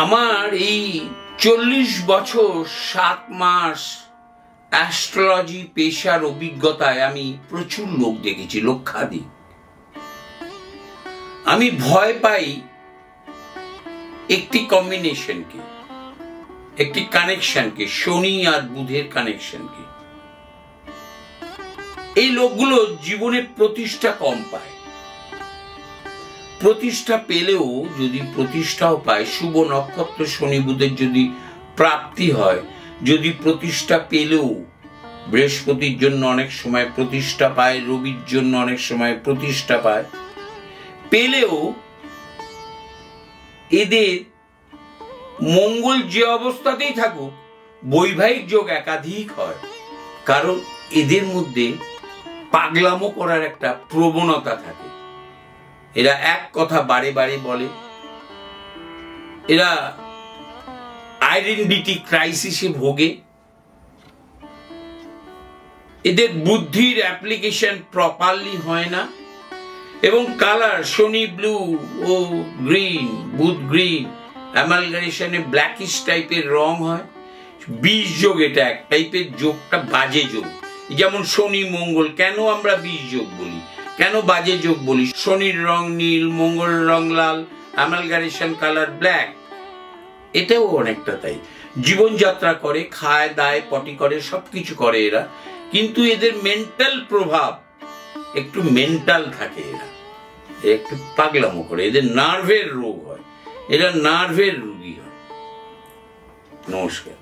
আমার এই 40 বছর 7 মাস অ্যাস্ট্রোলজি পেশার অভিজ্ঞতায় আমি প্রচুর লোক দেখেছি, লক্ষাধিক। আমি ভয় পাই একটি কম্বিনেশনকে, একটি কানেকশনকে, শনি আর বুধের কানেকশনকে। এই লোকগুলো জীবনে প্রতিষ্ঠা কম পায়। প্রতিষ্ঠা পেলেও যদি প্রতিষ্ঠাও পায়, শুভ নক্ষত্র শনি বুধের যদি প্রাপ্তি হয়, যদি প্রতিষ্ঠা পেলেও বৃহস্পতির জন্য অনেক সময় প্রতিষ্ঠা পায়, রবির জন্য অনেক সময় প্রতিষ্ঠা পায়, পেলেও এদের মঙ্গল যে অবস্থাতেই থাকুক বৈবাহিক যোগ একাধিক হয়। কারণ এদের মধ্যে পাগলামো করার একটা প্রবণতা থাকে। এরা এক কথা বারে বারে বলে, এরা আইডেন্টিটি ক্রাইসিসে ভোগে, এদের বুদ্ধির অ্যাপ্লিকেশন প্রপারলি হয় না, এবং কালার শনি ব্লু ও গ্রিন, বুধ গ্রিন, অ্যামালগামেশনে ব্ল্যাকিশ টাইপের রং হয়। বিষ যোগ, এটা এক টাইপের যোগটা বাজে যোগ। যেমন শনি মঙ্গল, কেন আমরা বিষ যোগ বলি, কেন বাজে যোগ বলি? শনির রং নীল, মঙ্গল রং লাল, অ্যামালগামেশন কালার ব্ল্যাক। এটাও অনেকটা তাই। জীবনযাত্রা করে, খায় দায়, পটি করে, সবকিছু করে এরা, কিন্তু এদের মেন্টাল প্রভাব একটু মেন্টাল থাকে। এরা একটু পাগলামো করে, এদের নার্ভের রোগ হয়, এরা নার্ভের রোগী হয়। নমস্কার।